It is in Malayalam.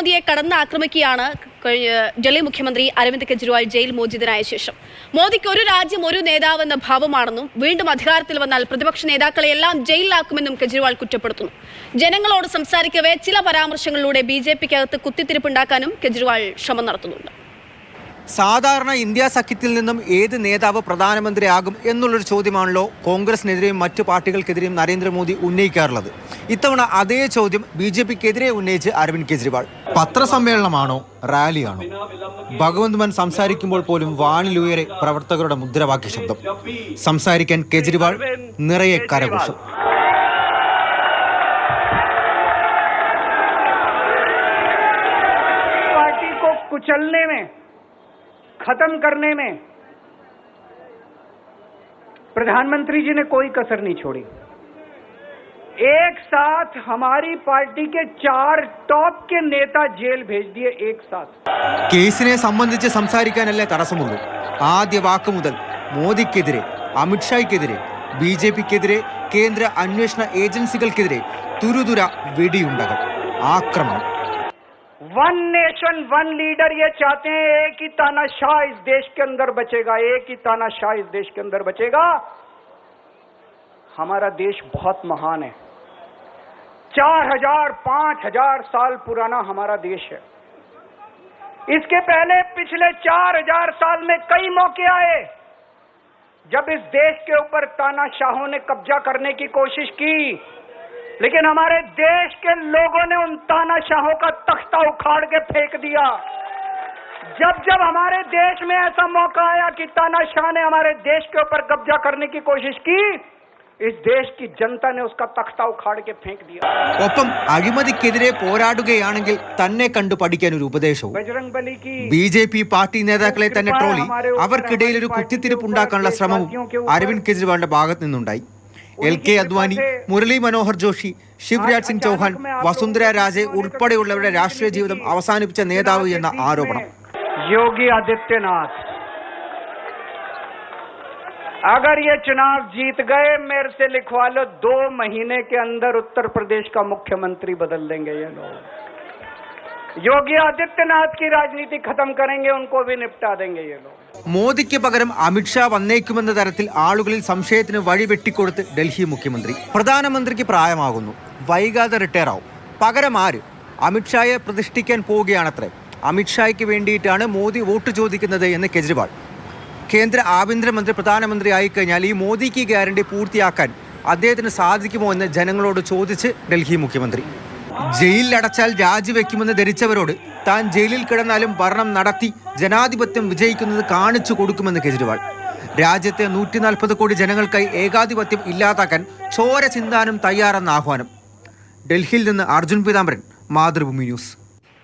നരേന്ദ്രമോദിയെ കടന്നാക്രമിക്കുകയാണ് ഡൽഹി മുഖ്യമന്ത്രി അരവിന്ദ് കെജ്രിവാൾ ജയിൽ മോചിതനായ ശേഷം. മോദിക്ക് ഒരു രാജ്യം ഒരു നേതാവ് എന്ന ഭാവമാണെന്നും വീണ്ടും അധികാരത്തിൽ വന്നാൽ പ്രതിപക്ഷ നേതാക്കളെയെല്ലാം ജയിലിലാക്കുമെന്നും കെജ്രിവാൾ കുറ്റപ്പെടുത്തുന്നു. ജനങ്ങളോട് സംസാരിക്കവേ ചില പരാമർശങ്ങളിലൂടെ BJPക്കകത്ത് കുത്തിത്തിരിപ്പുണ്ടാക്കാനും കെജ്രിവാൾ ശ്രമം നടത്തുന്നുണ്ട്. സാധാരണ ഇന്ത്യ സഖ്യത്തിൽ നിന്നും ഏത് നേതാവ് പ്രധാനമന്ത്രിയാകും എന്നുള്ളൊരു ചോദ്യമാണല്ലോ കോൺഗ്രസിനെതിരെയും മറ്റു പാർട്ടികൾക്കെതിരെയും നരേന്ദ്രമോദി ഉന്നയിക്കാറുള്ളത്. ഇത്തവണ അതേ ചോദ്യം BJPക്കെതിരെ ഉന്നയിച്ച് അരവിന്ദ് കെജ്രിവാൾ. പത്രസമ്മേളനമാണോ റാലിയാണോ? ഭഗവന്ത് മാൻ സംസാരിക്കുമ്പോൾ പോലും വാനിലുയരെ പ്രവർത്തകരുടെ മുദ്രാവാക്യ ശബ്ദം. സംസാരിക്കാൻ കെജ്രിവാൾ നിറയെ കരഘോഷം. खत्म करने में प्रधानमंत्री जी ने कोई कसर नहीं छोड़ी. एक साथ हमारी पार्टी के 4 टॉप के नेता जेल भेज दिए एक साथ. കേസിനെ സംബന്ധിച്ച് സംസാരിക്കാനല്ലേ തടസ്സമുള്ളൂ. ആദ്യ വാക്ക് മുതൽ മോദിക്കെതിരെ, അമിത്ഷായ്ക്കെതിരെ, BJPക്കെതിരെ, കേന്ദ്ര അന്വേഷണ ഏജൻസികൾക്കെതിരെ തുരുതുര വെടിയുണ്ടകൾ, ആക്രമണം. वन नेशन वन लीडर ये चाहते हैं एक ही तानाशाह इस देश के अंदर बचेगा, एक ही तानाशाह इस देश के अंदर बचेगा. हमारा देश बहुत महान है. 4000 5000 साल पुराना हमारा देश है. इसके पहले पिछले 4000 साल में कई मौके आए जब इस देश के ऊपर तानाशाहों ने कब्जा करने की कोशिश की, लेकिन हमारे देश के लोगों ने उन तानाशाहों का तख्ता उखाड़ के फेंक दिया. जब जब हमारे देश में ऐसा मौका आया कि तानाशाह ने हमारे देश के ऊपर कब्जा करने की कोशिश की, इस देश की जनता ने उसका तख्ता उखाड़ के फेंक दिया. ഒപ്പം അഴിമതിക്കെതിരെ പോരാടുകയാണെങ്കിൽ തന്നെ കണ്ടു പഠിക്കാൻ ഒരു ഉപദേശവും. BJP പാർട്ടി നേതാക്കളെ തന്നെ ട്രോളി അവർക്കിടയിൽ ഒരു കുത്തിത്തിരിപ്പുണ്ടാക്കാനുള്ള ശ്രമവും അരവിന്ദ് കെജ്രിവാളിന്റെ ഭാഗത്ത് നിന്നുണ്ടായി. LK അദ്വാനി, മുരളി മനോഹർ ജോഷി, ശിവരാജ് സിംഗ് ചൗഹാൻ, വസുന്ധര രാജെ ഉൾപ്പെടെയുള്ളവരുടെ രാഷ്ട്രീയ ജീവിതം അവസാനിപ്പിച്ച നേതാവ് എന്ന ആരോപണം. योगी आदित्यनाथ अगर ये चुनाव जीत गए, मेरे से लिखवा लो, 2 महीने के अंदर उत्तर प्रदेश का मुख्यमंत्री बदल देंगे ये लोग. योगी आदित्यनाथ की राजनीति खत्म करेंगे, उनको भी निपटा देंगे ये लोग. മോദിക്ക് പകരം അമിത്ഷാ വന്നേക്കുമെന്ന തരത്തിൽ ആളുകളിൽ സംശയത്തിന് വഴി വെട്ടിക്കൊടുത്ത് ഡൽഹി മുഖ്യമന്ത്രി. പ്രധാനമന്ത്രിക്ക് പ്രായമാകുന്നു, വൈകാതെ റിട്ടയർ ആവും. പകരം ആര്? അമിത്ഷായെ പ്രതിഷ്ഠിക്കാൻ പോവുകയാണത്രേ. അമിത്ഷായ്ക്ക് വേണ്ടിയിട്ടാണ് മോദി വോട്ട് ചോദിക്കുന്നത് എന്ന് കെജ്രിവാൾ. കേന്ദ്ര ആഭ്യന്തരമന്ത്രി പ്രധാനമന്ത്രി ആയിക്കഴിഞ്ഞാൽ ഈ മോദിക്ക് ഗ്യാരണ്ടി പൂർത്തിയാക്കാൻ അദ്ദേഹത്തിന് സാധിക്കുമോ എന്ന് ജനങ്ങളോട് ചോദിച്ച് ഡൽഹി മുഖ്യമന്ത്രി. ജയിലിലടച്ചാൽ രാജിവെക്കുമെന്ന് ധരിച്ചവരോട് താൻ ജയിലിൽ കിടന്നാലും ഭരണം നടത്തി ജനാധിപത്യം വിജയിക്കുന്നത് കാണിച്ചു കൊടുക്കുമെന്ന് കെജ്രിവാൾ. രാജ്യത്തെ 140 കോടി ജനങ്ങൾക്കായി ഏകാധിപത്യം ഇല്ലാതാക്കാൻ ചോര ചിന്താനും തയ്യാറെന്ന ആഹ്വാനം. ഡൽഹിയിൽ നിന്ന് അർജുൻ പീതാംബരൻ, മാതൃഭൂമി ന്യൂസ്.